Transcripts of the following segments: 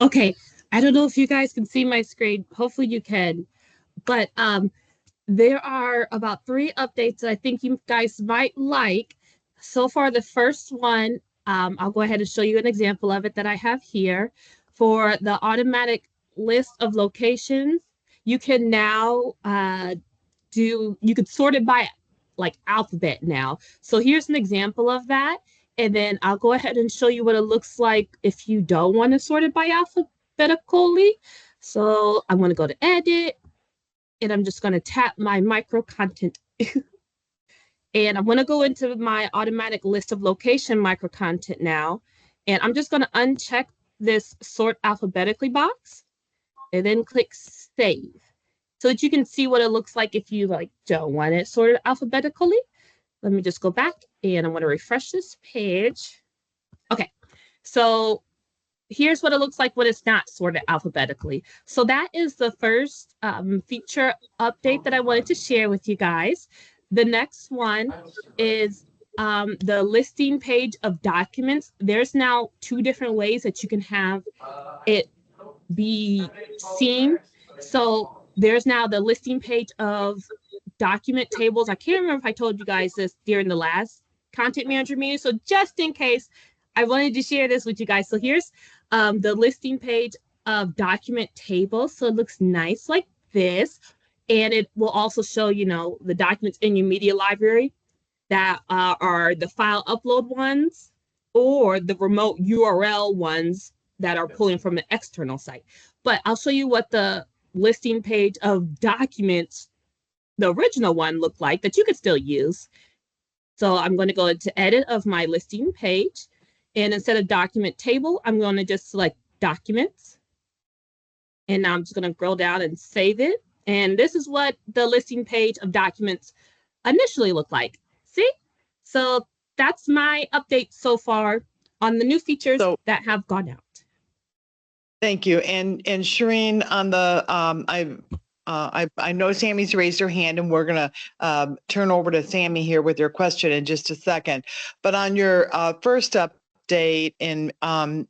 Okay, I don't know if you guys can see my screen. Hopefully you can. But there are about three updates that I think you guys might like. So far, the first one, I'll go ahead and show you an example of it that I have here. For the automatic list of locations, you can now you could sort it by like alphabet now. So here's an example of that. And then I'll go ahead and show you what it looks like if you don't want to sort it by alphabetically. So I'm going to go to edit and I'm just going to tap my micro content. And I'm going to go into my automatic list of location micro content now. And I'm just going to uncheck this sort alphabetically box and then click save so that you can see what it looks like if you like don't want it sorted alphabetically. Let me just go back and I'm going to refresh this page. Okay, so here's what it looks like when it's not sorted alphabetically. So that is the first feature update that I wanted to share with you guys. The next one is the listing page of documents. There's now two different ways that you can have it be seen. So there's now the listing page of document tables. I can't remember if I told you guys this during the last content manager meeting. So just in case, I wanted to share this with you guys. So here's the listing page of document tables. So it looks nice like this. And it will also show, you know, the documents in your media library that are the file upload ones or the remote URL ones that are pulling from the external site. But I'll show you what the listing page of documents, the original one, looked like that you could still use. So I'm going to go into edit of my listing page. And instead of document table, I'm going to just select documents. And now I'm just going to scroll down and save it. And this is what the listing page of documents initially looked like. See? So that's my update so far on the new features that have gone out. Thank you. And Shireen, on the I know Sammy's raised her hand, and we're going to turn over to Sammy here with your question in just a second. But on your first update in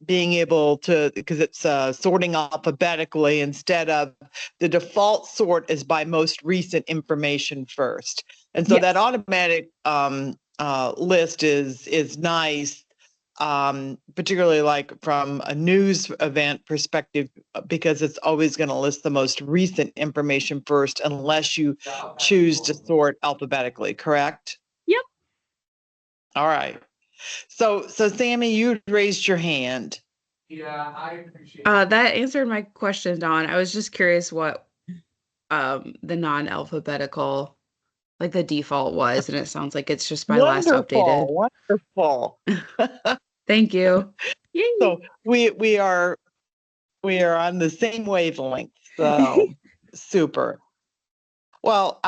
being able to, because it's sorting alphabetically instead of the default sort is by most recent information first. And so that automatic list is nice. Particularly like from a news event perspective, because it's always going to list the most recent information first, unless you choose to sort alphabetically, correct? Yep. All right. So Sammy, you raised your hand. That answered my question, Dawn. I was just curious what the non-alphabetical, like the default was, and it sounds like it's just my last updated. Wonderful. Thank you. So we are on the same wavelength. So super. Well,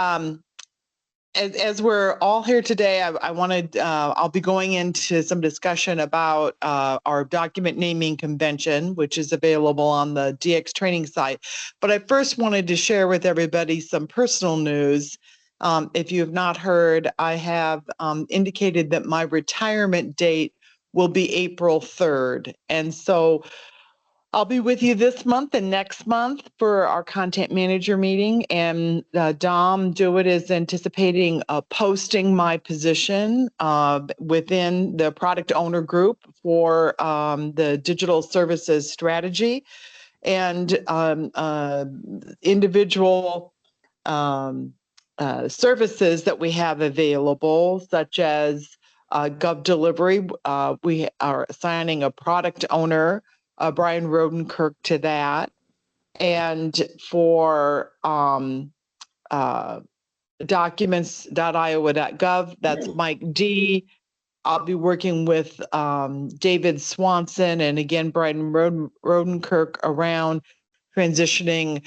as we're all here today, I wanted I'll be going into some discussion about our document naming convention, which is available on the DX training site. But I first wanted to share with everybody some personal news. If you have not heard, I have indicated that my retirement date will be April 3rd. And so I'll be with you this month and next month for our content manager meeting. And Dom Dewitt is anticipating posting my position within the product owner group for the digital services strategy and individual services that we have available, such as Gov Delivery. We are assigning a product owner, Brian Rodenkirk, to that. And for documents.iowa.gov, that's Mike D. I'll be working with David Swanson and again, Brian Rodenkirk around transitioning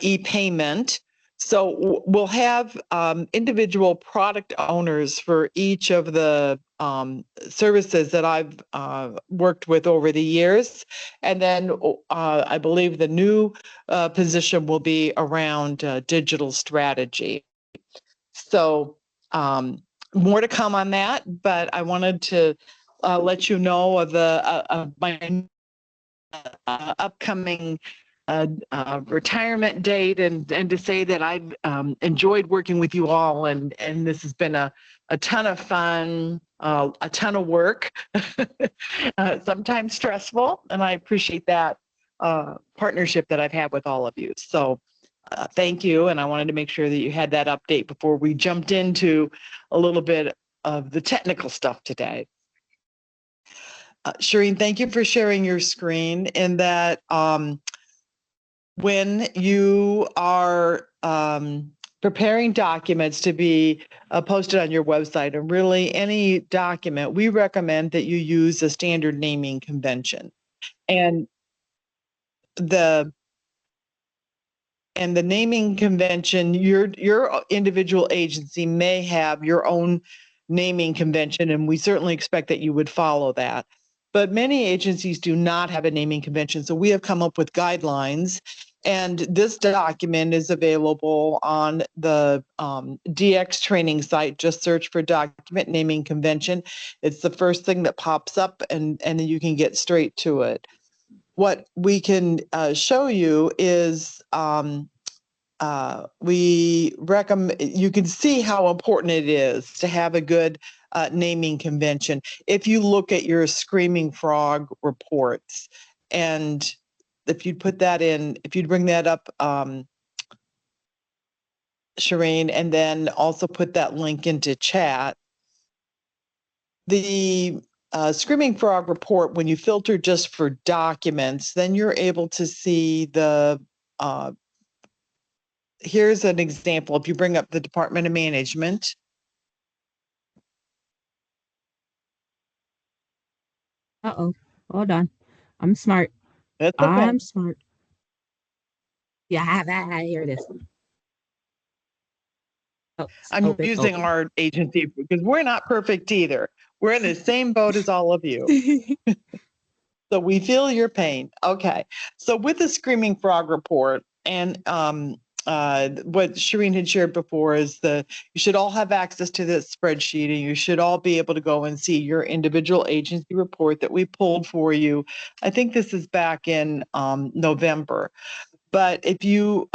e-payment. So we'll have individual product owners for each of the services that I've worked with over the years. And then I believe the new position will be around digital strategy. So more to come on that, but I wanted to let you know of my upcoming retirement date, and to say that I've enjoyed working with you all, and this has been a ton of fun, a ton of work, sometimes stressful, and I appreciate that partnership that I've had with all of you. So thank you, and I wanted to make sure that you had that update before we jumped into a little bit of the technical stuff today. Shireen, thank you for sharing your screen. In that when you are preparing documents to be posted on your website, and really any document, we recommend that you use a standard naming convention. And the naming convention, your individual agency may have your own naming convention, and we certainly expect that you would follow that. But many agencies do not have a naming convention, so we have come up with guidelines, and this document is available on the DX training site. Just search for document naming convention. It's the first thing that pops up, and then you can get straight to it. What we can show you is we recommend, you can see how important it is to have a good naming convention. If you look at your Screaming Frog reports, and if you'd put that in, if you'd bring that up, Shireen, and then also put that link into chat. The Screaming Frog report, when you filter just for documents, then you're able to see the, here's an example. If you bring up the Department of Management, Hold on. I'm smart. that's okay. I'm smart. Yeah, here it is. Oh, I'm using our agency because we're not perfect either. We're in the same boat as all of you. So we feel your pain. Okay. So with the Screaming Frog report, and what Shireen had shared before is you should all have access to this spreadsheet, and you should all be able to go and see your individual agency report that we pulled for you. I think this is back in November. But if you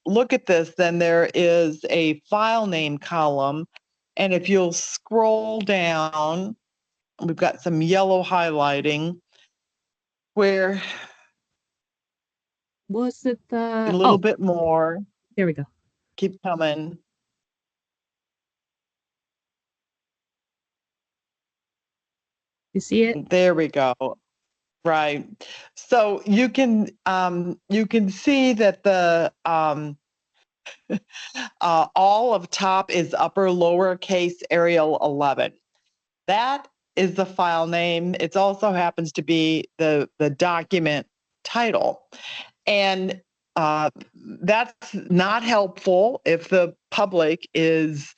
look at this, then there is a file name column. And if you'll scroll down, we've got some yellow highlighting where was it a little bit more. Here we go. Keep coming. You see it? There we go. Right. So you can see that the all of top is upper lowercase Arial 11. That is the file name. It also happens to be the document title. And that's not helpful if the public is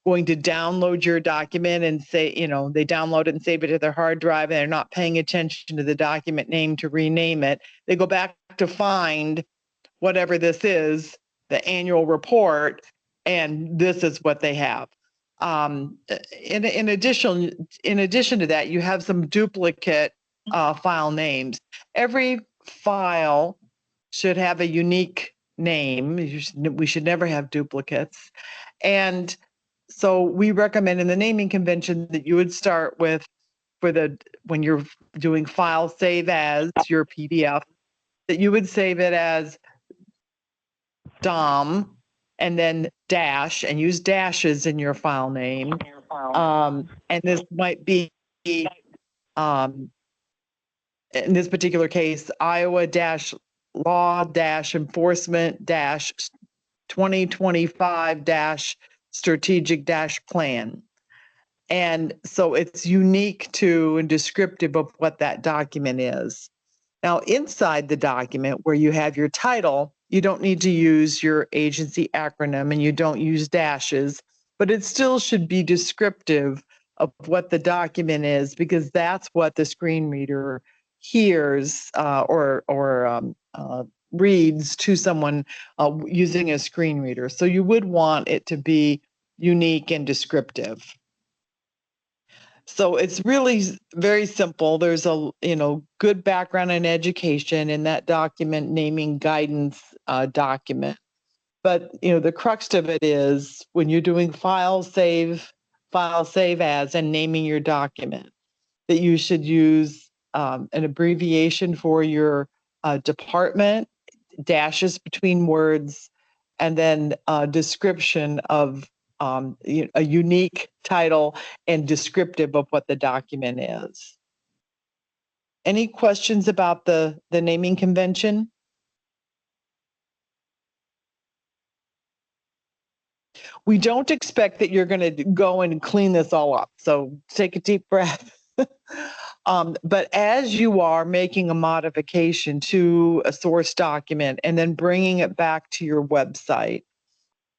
going to download your document and say, they download it and save it to their hard drive, and they're not paying attention to the document name to rename it. They go back to find whatever this is, the annual report, and this is what they have. In addition to that, you have some duplicate file names. Every file should have a unique name. We should never have duplicates. And so we recommend in the naming convention that you would start with, when you're doing file save as your PDF, that you would save it as DOM and then dash, and use dashes in your file name. And this might be, in this particular case, Iowa-law-enforcement-2025-strategic-plan. And so it's unique to and descriptive of what that document is. Now, inside the document where you have your title, you don't need to use your agency acronym, and you don't use dashes, but it still should be descriptive of what the document is, because that's what the screen reader hears or reads to someone using a screen reader. So you would want it to be unique and descriptive. So it's really very simple. There's a good background in education in that document, naming guidance document. But the crux of it is when you're doing file save as, and naming your document, that you should use an abbreviation for your department, dashes between words, and then a description of a unique title and descriptive of what the document is. Any questions about the naming convention? We don't expect that you're going to go and clean this all up. So take a deep breath. But as you are making a modification to a source document and then bringing it back to your website,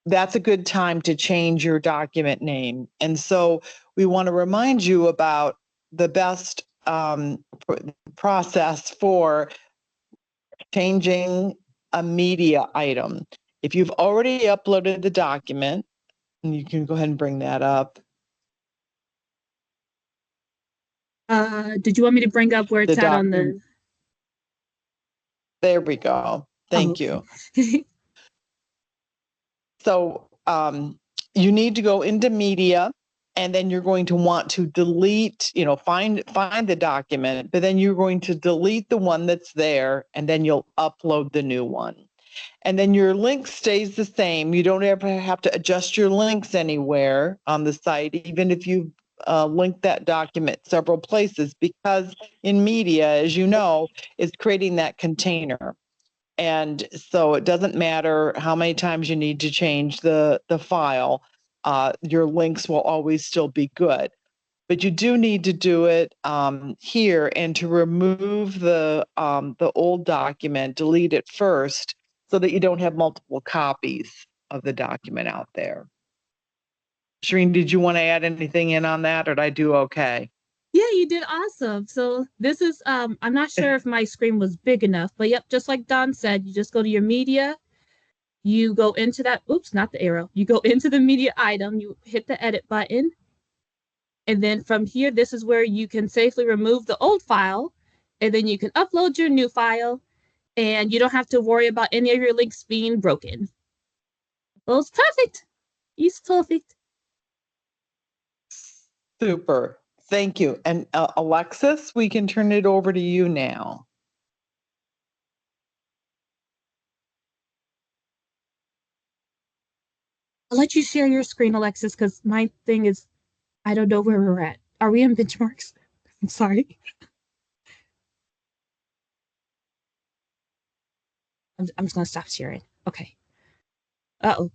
that's a good time to change your document name. And so we want to remind you about the best process for changing a media item. If you've already uploaded the document, and you can go ahead and bring that up. Did you want me to bring up where it's at on the? There we go. Thank you. So you need to go into media, and then you're going to want to delete, find the document, but then you're going to delete the one that's there, and then you'll upload the new one. And then your link stays the same. You don't ever have to adjust your links anywhere on the site, even if you link that document several places, because in media, as you know, is creating that container. And so it doesn't matter how many times you need to change the file, your links will always still be good. But you do need to do it here, and to remove the old document, delete it first so that you don't have multiple copies of the document out there. Shireen, did you want to add anything in on that, or did I do okay? Yeah, you did awesome. So this is I'm not sure if my screen was big enough, but yep, just like Don said, you just go to your media, you go into that, oops, not the arrow. You go into the media item, you hit the edit button, and then from here, this is where you can safely remove the old file, and then you can upload your new file, and you don't have to worry about any of your links being broken. Well, it's perfect. It's perfect. Super. Thank you. And Alexis, we can turn it over to you now. I'll let you share your screen, Alexis, because my thing is, I don't know where we're at. Are we in benchmarks? I'm sorry. I'm just going to stop sharing. Okay. Uh-oh.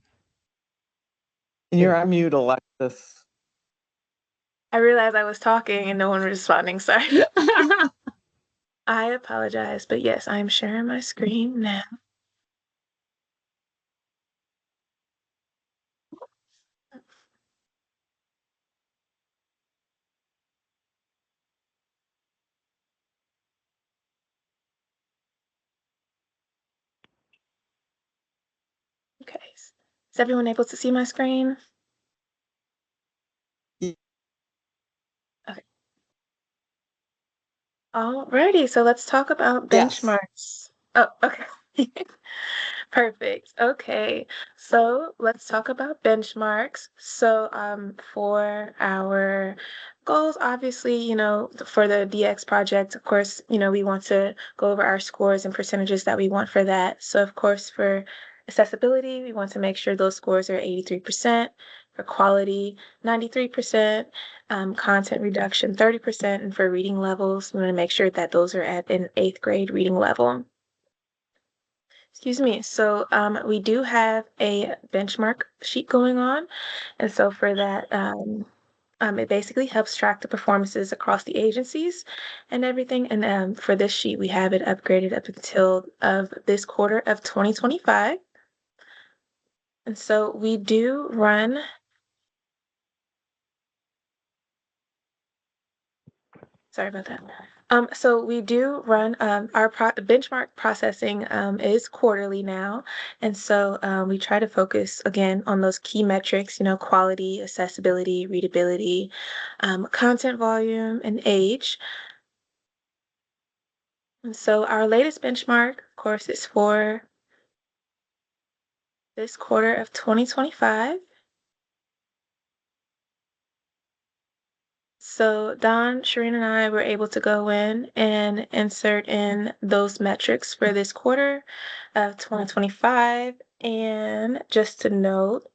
You're on mute, Alexis. I realized I was talking and no one was responding. Sorry. I apologize, but yes, I am sharing my screen now. Okay. Is everyone able to see my screen? Okay. Alrighty, so let's talk about benchmarks. Yes. Oh, okay. Perfect. Okay, so let's talk about benchmarks. So for our goals, obviously, for the DX project, of course, we want to go over our scores and percentages that we want for that. So of course, for accessibility, we want to make sure those scores are 83%. For quality, 93%. Content reduction, 30%. And for reading levels, we want to make sure that those are at an 8th grade reading level. Excuse me. So we do have a benchmark sheet going on. And so for that, it basically helps track the performances across the agencies and everything. And for this sheet, we have it upgraded up until of this quarter of 2025. And so we do run. Sorry about that. So we do run our benchmark processing is quarterly now, and so we try to focus again on those key metrics, quality, accessibility, readability, content volume, and age. And so our latest benchmark, of course, is for this quarter of 2025. So Don, Shireen, and I were able to go in and insert in those metrics for this quarter of 2025. And just to note,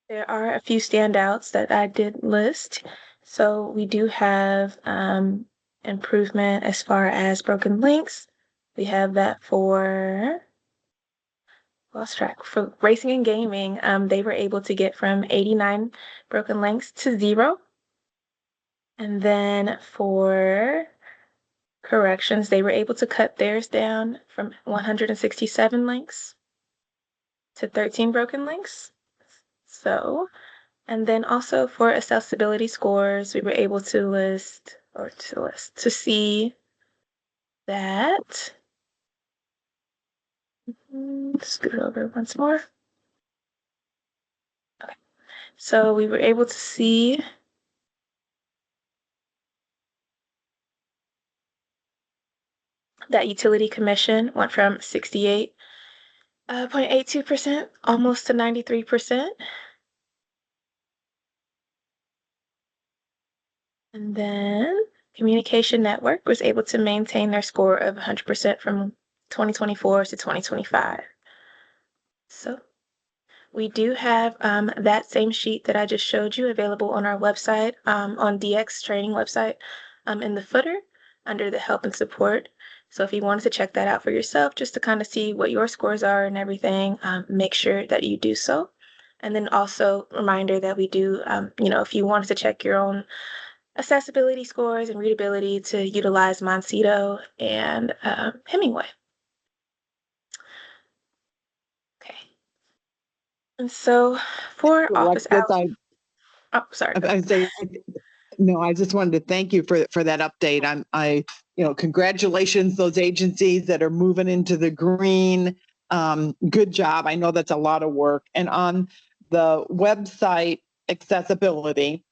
there are a few standouts that I did list. So we do have improvement as far as broken links. We have that for lost track for racing and gaming. They were able to get from 89 broken links to 0. And then for corrections, they were able to cut theirs down from 167 links to 13 broken links. So, and then also for accessibility scores, we were able to see that. Scoot over once more. Okay. So we were able to see that utility commission went from 68.82% almost to 93%. And then Communication Network was able to maintain their score of 100% from 2024 to 2025. So we do have that same sheet that I just showed you available on our website, on DX training website, in the footer under the help and support. So if you wanted to check that out for yourself, just to kind of see what your scores are and everything, make sure that you do so. And then also reminder that we do, if you wanted to check your own accessibility scores and readability, to utilize Moncito and Hemingway. Okay. And so for office hours. Oh, sorry. I say, no, I just wanted to thank you for that update. Congratulations, those agencies that are moving into the green. Good job. I know that's a lot of work. And on the website accessibility,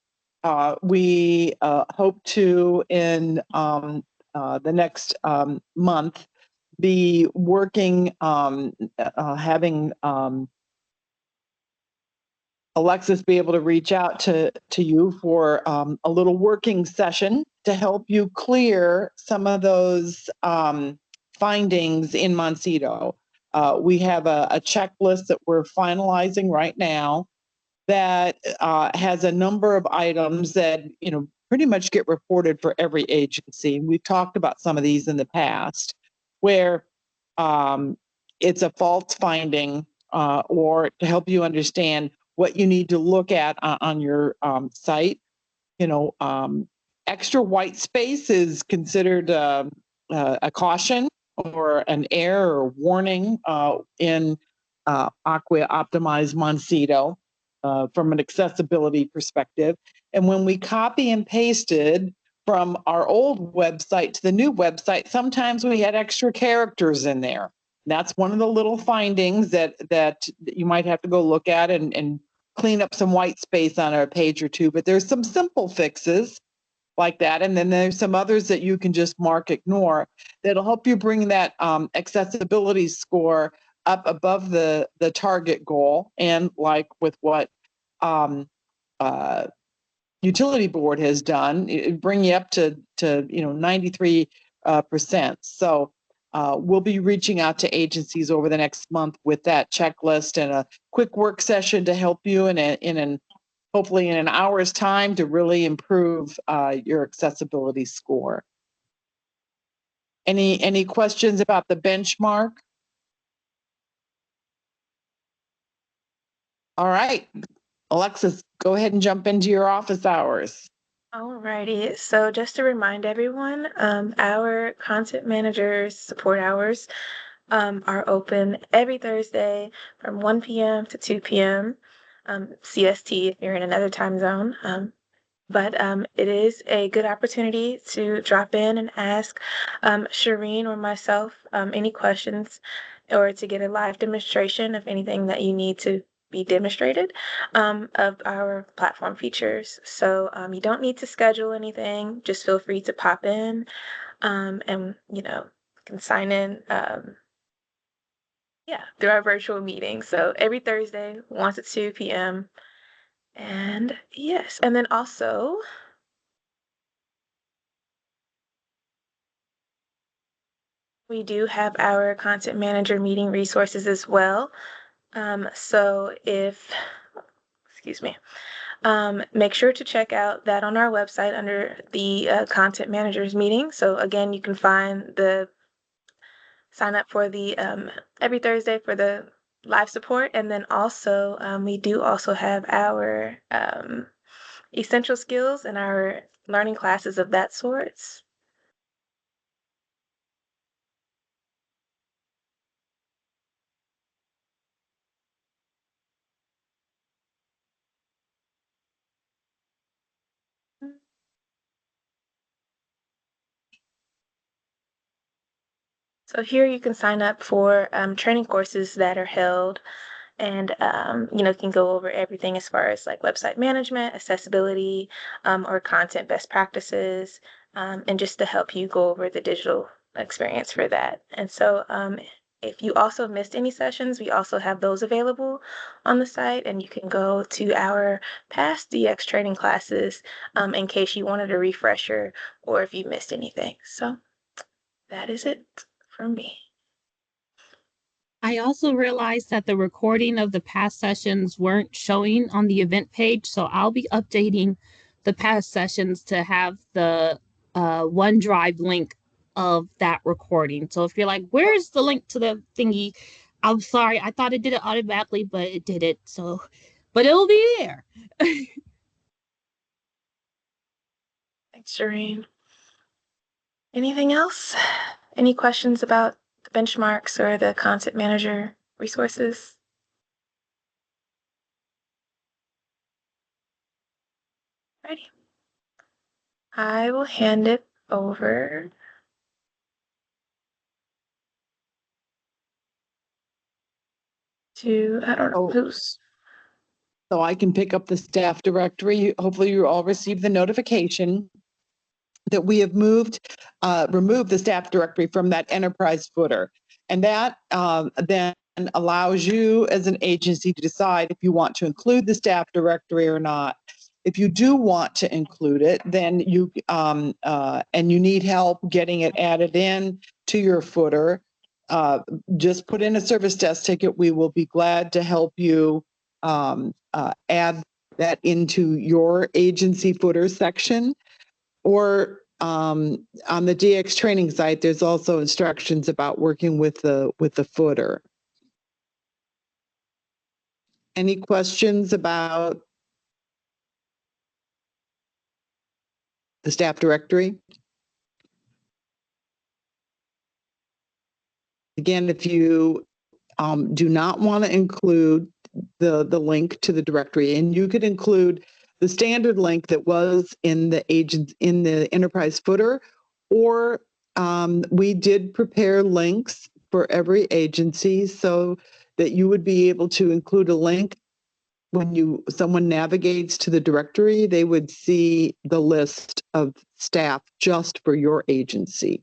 we hope to, in the next month, be working, having Alexis be able to reach out to you for a little working session to help you clear some of those findings in Moncito. We have a checklist that we're finalizing right now that has a number of items that pretty much get reported for every agency. We've talked about some of these in the past, where it's a false finding, or to help you understand what you need to look at on your site. Extra white space is considered a caution or an error or warning in Acquia Optimized Moncito from an accessibility perspective. And when we copy and pasted from our old website to the new website, sometimes we had extra characters in there. That's one of the little findings that you might have to go look at and clean up some white space on a page or two. But there's some simple fixes like that. And then there's some others that you can just mark ignore that'll help you bring that accessibility score up above the target goal. And like with what utility board has done, it bring you up to 93%. So we'll be reaching out to agencies over the next month with that checklist and a quick work session to help you hopefully in an hour's time to really improve your accessibility score. Any questions about the benchmark? All right, Alexis, go ahead and jump into your office hours. Alrighty, so just to remind everyone, our content managers support hours are open every Thursday from 1 p.m. to 2 p.m. CST if you're in another time zone. But it is a good opportunity to drop in and ask Shireen or myself any questions, or to get a live demonstration of anything that you need to be demonstrated of our platform features. So you don't need to schedule anything. Just feel free to pop in and, can sign in through our virtual meeting. So every Thursday, 1 to 2 p.m. And yes, and then also we do have our content manager meeting resources as well. So excuse me, make sure to check out that on our website under the content managers meeting. So again, you can sign up for the every Thursday for the live support. And then also, we do also have our essential skills and our learning classes of that sorts. So here you can sign up for training courses that are held, and can go over everything as far as like website management, accessibility, or content best practices, and just to help you go over the digital experience for that. And so if you also missed any sessions, we also have those available on the site, and you can go to our past DX training classes in case you wanted a refresher or if you missed anything. So that is it from me. I also realized that the recording of the past sessions weren't showing on the event page, so I'll be updating the past sessions to have the OneDrive link of that recording. So if you're like, where's the link to the thingy? I'm sorry, I thought it did it automatically, but it didn't. So, but it'll be there. Thanks, Shireen. Anything else? Any questions about the benchmarks or the content manager resources? Alrighty. I will hand it over to, I don't know who's. So I can pick up the staff directory. Hopefully you all received the notification that we have removed the staff directory from that enterprise footer. And that then allows you as an agency to decide if you want to include the staff directory or not. If you do want to include it, then you and you need help getting it added in to your footer, just put in a service desk ticket. We will be glad to help you add that into your agency footer section. Or on the DX training site, there's also instructions about working with the footer. Any questions about the staff directory? Again, if you do not want to include the link to the directory, and you could include the standard link that was in the enterprise footer, or we did prepare links for every agency so that you would be able to include a link when someone navigates to the directory, they would see the list of staff just for your agency.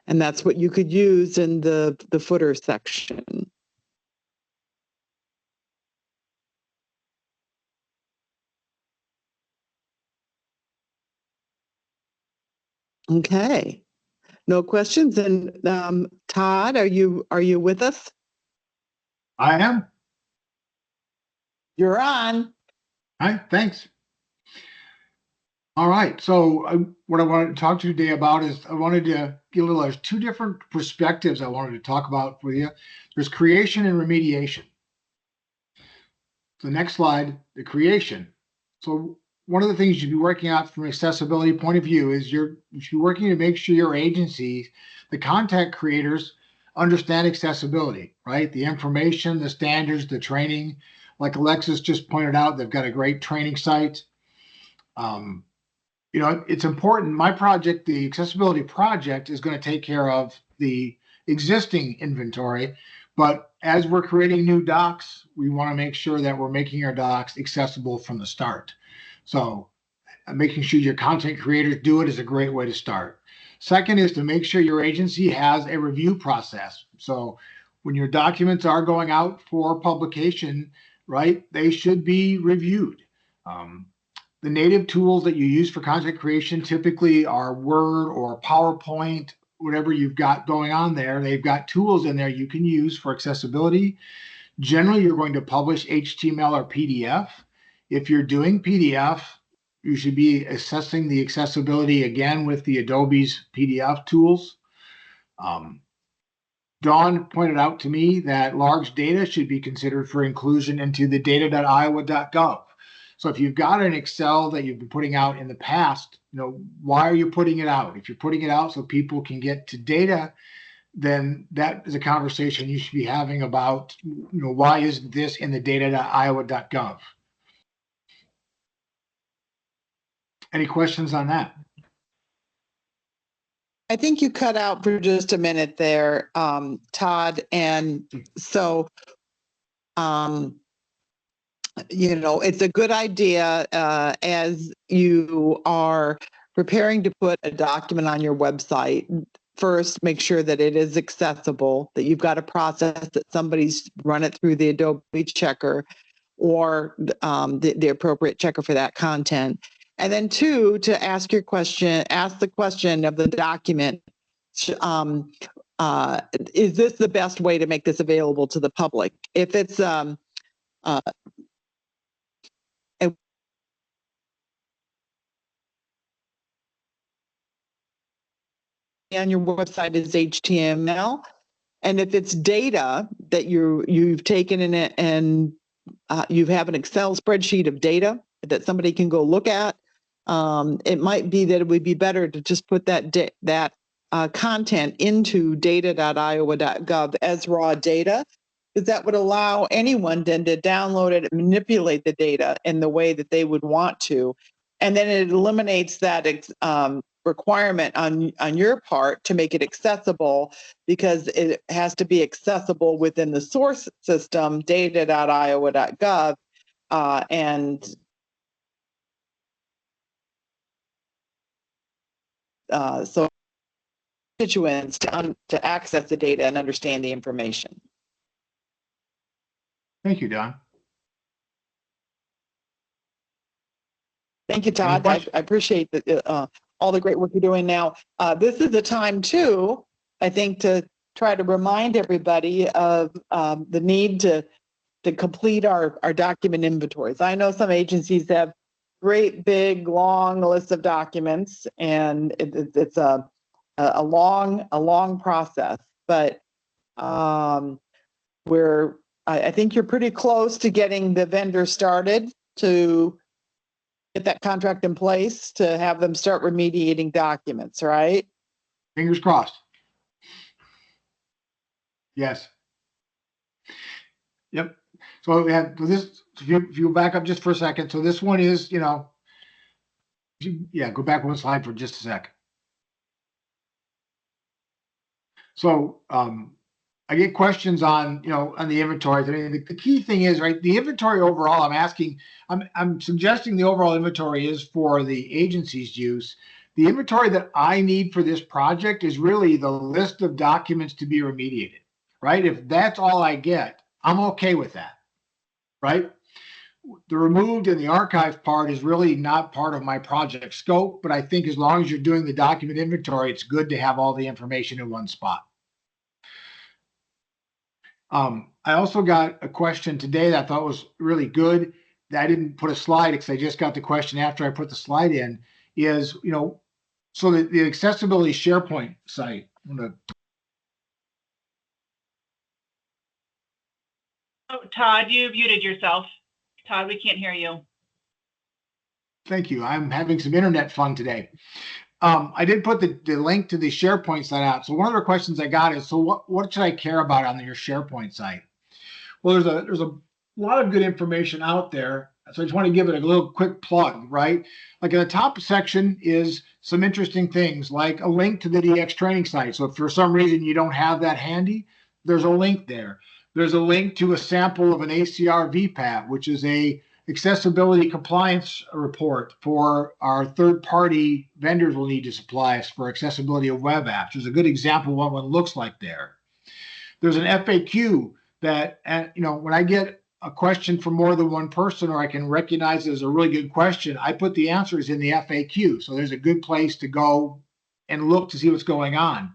And that's what you could use in the footer section. Okay, no questions. And Todd, are you with us? I am. You're on. Hi, thanks. All right. So what I wanted to talk to you today about is I wanted to get there's two different perspectives I wanted to talk about with you. There's creation and remediation. The next slide, the creation. So one of the things you'd be working out from an accessibility point of view is you're working to make sure your agencies, the content creators, understand accessibility, right? The information, the standards, the training. Like Alexis just pointed out, they've got a great training site. You know, it's important. My project, the accessibility project, is going to take care of the existing inventory. But as we're creating new docs, we want to make sure that we're making our docs accessible from the start. So making sure your content creators do it is a great way to start. Second is to make sure your agency has a review process. So when your documents are going out for publication, right, they should be reviewed. The native tools that you use for content creation typically are Word or PowerPoint, whatever you've got going on there. They've got tools in there you can use for accessibility. Generally, you're going to publish HTML or PDF. If you're doing PDF, you should be assessing the accessibility again with the Adobe's PDF tools. Dawn pointed out to me that large data should be considered for inclusion into the data.iowa.gov. So if you've got an Excel that you've been putting out in the past, you know, why are you putting it out? If you're putting it out so people can get to data, then that is a conversation you should be having about, you know, why isn't this in the data.iowa.gov? Any questions on that? I think you cut out for just a minute there, Todd. And so, you know, it's a good idea as you are preparing to put a document on your website. First, make sure that it is accessible, that you've got a process that somebody's run it through the Adobe checker or the appropriate checker for that content. And then two, to ask the question of the document, is this the best way to make this available to the public? If it's on your website is HTML, and if it's data that you've taken in it and you have an Excel spreadsheet of data that somebody can go look at, it might be that it would be better to just put that content into data.iowa.gov as raw data, because that would allow anyone then to download it and manipulate the data in the way that they would want to. And then it eliminates that requirement on your part to make it accessible, because it has to be accessible within the source system, data.iowa.gov, and so constituents to access the data and understand the information. Thank you, Don. Thank you, Todd. I appreciate all the great work you're doing now. This is the time too, I think, to try to remind everybody of the need to complete our document inventories. I know some agencies have great big long lists of documents, and it's a long process, but I think you're pretty close to getting the vendor started to get that contract in place to have them start remediating documents, right? Fingers crossed. Yes. Yep. So we have this, if you back up just for a second. So this one is, you know, yeah, go back one slide for just a second. So I get questions on, you know, on the inventories. I mean, the key thing is, right, the inventory overall, I'm suggesting the overall inventory is for the agency's use. The inventory that I need for this project is really the list of documents to be remediated, right? If that's all I get, I'm okay with that, right? The removed and the archive part is really not part of my project scope, but I think as long as you're doing the document inventory, it's good to have all the information in one spot. I also got a question today that I thought was really good. That I didn't put a slide because I just got the question after I put the slide in, is, you know, so the accessibility SharePoint site. Oh, Todd, you muted yourself. Todd, we can't hear you. Thank you. I'm having some internet fun today. I did put the link to the SharePoint site out. So one of the questions I got is, so what should I care about on your SharePoint site? Well, there's a lot of good information out there. So I just want to give it a little quick plug, right? Like in the top section is some interesting things, like a link to the DX training site. So if for some reason you don't have that handy, there's a link there. There's a link to a sample of an ACR VPAT, which is a accessibility compliance report for our third-party vendors will need to supply us for accessibility of web apps. There's a good example of what one looks like there. There's an FAQ that, when I get a question from more than one person, or I can recognize it as a really good question, I put the answers in the FAQ. So there's a good place to go and look to see what's going on.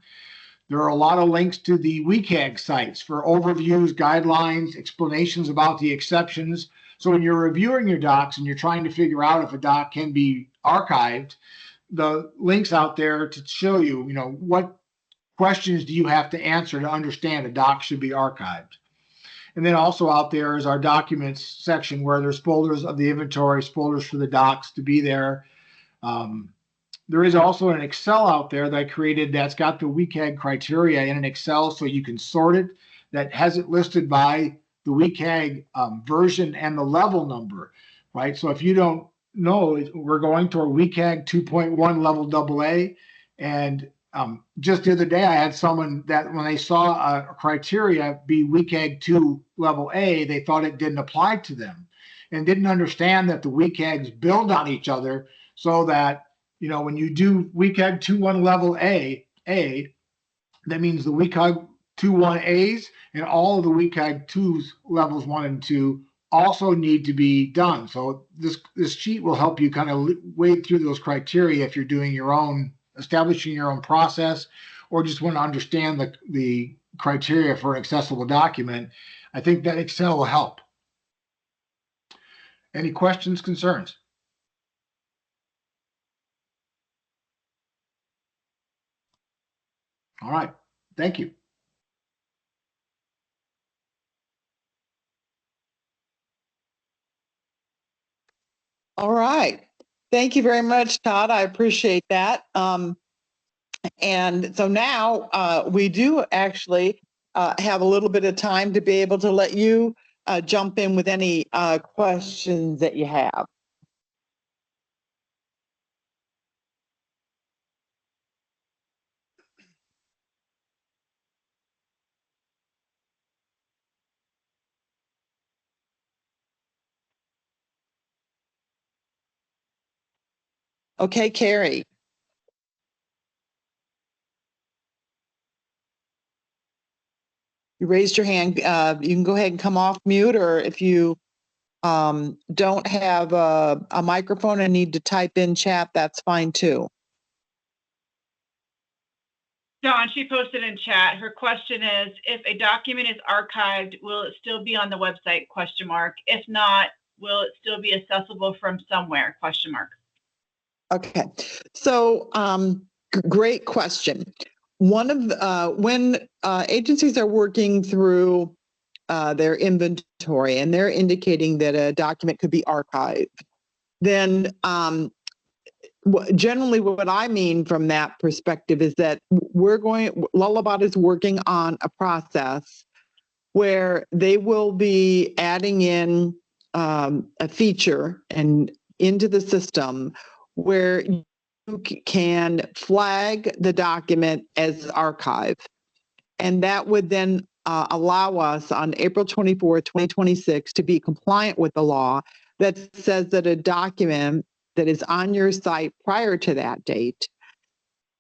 There are a lot of links to the WCAG sites for overviews, guidelines, explanations about the exceptions. So when you're reviewing your docs and you're trying to figure out if a doc can be archived, the links out there to show you, what questions do you have to answer to understand a doc should be archived. And then also out there is our documents section where there's folders of the inventories, folders for the docs to be there. There is also an Excel out there that I created that's got the WCAG criteria in an Excel so you can sort it, that has it listed by the WCAG version and the level number, right? So if you don't know, we're going to a WCAG 2.1 level AA. And just the other day, I had someone that when they saw a criteria be WCAG 2 level A, they thought it didn't apply to them and didn't understand that the WCAGs build on each other so that when you do WCAG 2.1 level A, that means the WCAG 2.1 A's and all of the WCAG 2s levels 1 and 2 also need to be done. So this sheet will help you kind of wade through those criteria if you're doing establishing your own process, or just want to understand the criteria for an accessible document. I think that Excel will help. Any questions, concerns? All right, thank you. All right. Thank you very much, Todd. I appreciate that. And so now we do actually have a little bit of time to be able to let you jump in with any questions that you have. Okay, Carrie. You raised your hand. You can go ahead and come off mute, or if you don't have a microphone and need to type in chat, that's fine too. Dawn, she posted in chat. Her question is, if a document is archived, will it still be on the website, ? If not, will it still be accessible from somewhere, ? Okay, so great question. One of when agencies are working through their inventory and they're indicating that a document could be archived, then generally what I mean from that perspective is that Lullabot is working on a process where they will be adding in a feature and into the system where you can flag the document as archive. And that would then allow us on April 24, 2026 to be compliant with the law that says that a document that is on your site prior to that date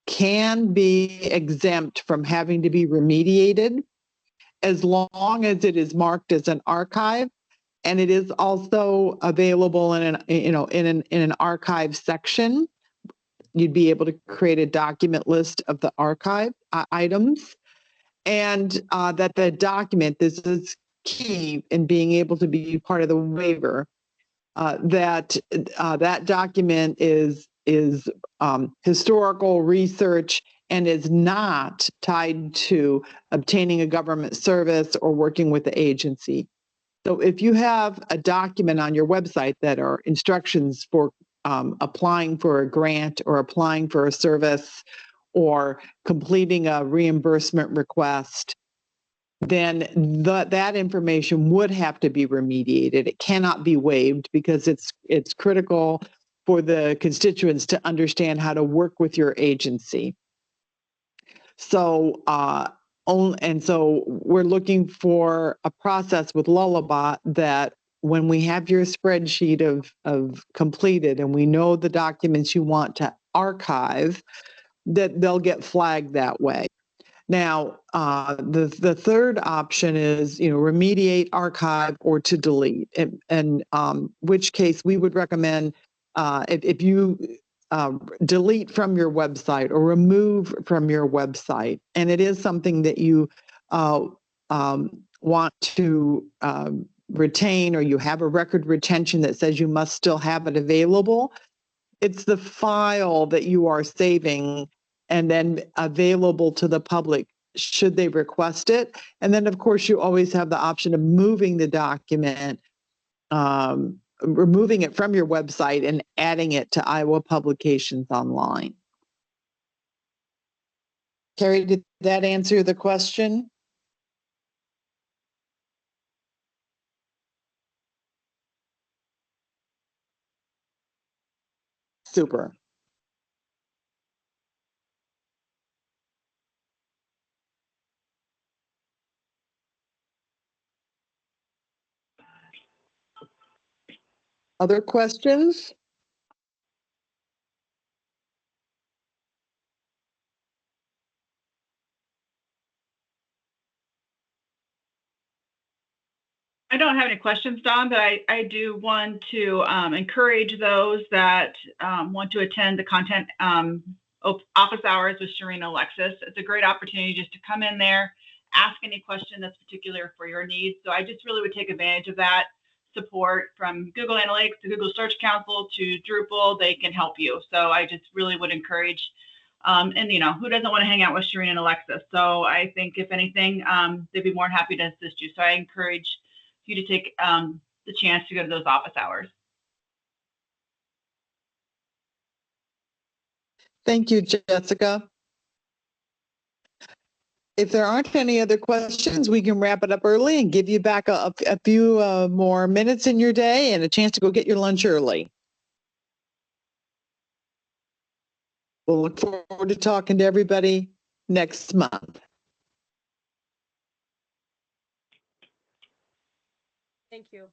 can be exempt from having to be remediated as long as it is marked as an archive, and it is also available in an archive section. You'd be able to create a document list of the archive items, and that the document, this is key in being able to be part of the waiver, that document is historical research and is not tied to obtaining a government service or working with the agency. So if you have a document on your website that are instructions for applying for a grant or applying for a service or completing a reimbursement request, then that information would have to be remediated. It cannot be waived because it's critical for the constituents to understand how to work with your agency. So, and so we're looking for a process with Lullabot that when we have your spreadsheet of completed and we know the documents you want to archive, that they'll get flagged that way. Now, the third option is, remediate, archive, or to delete. And which case we would recommend if you delete from your website or remove from your website, and it is something that you want to retain, or you have a record retention that says you must still have it available, it's the file that you are saving and then available to the public should they request it. And then, of course, you always have the option of moving the document, removing it from your website and adding it to Iowa Publications Online. Carrie, did that answer the question? Super. Other questions? I don't have any questions, Don, but I do want to encourage those that want to attend the content office hours with Sharina Alexis. It's a great opportunity just to come in there, ask any question that's particular for your needs. So I just really would take advantage of that support from Google Analytics to Google Search Console to Drupal. They can help you. So I just really would encourage, and who doesn't want to hang out with Sharina and Alexis? So I think if anything, they'd be more than happy to assist you. So I encourage you to take the chance to go to those office hours. Thank you, Jessica. If there aren't any other questions, we can wrap it up early and give you back a few more minutes in your day and a chance to go get your lunch early. We'll look forward to talking to everybody next month. Thank you.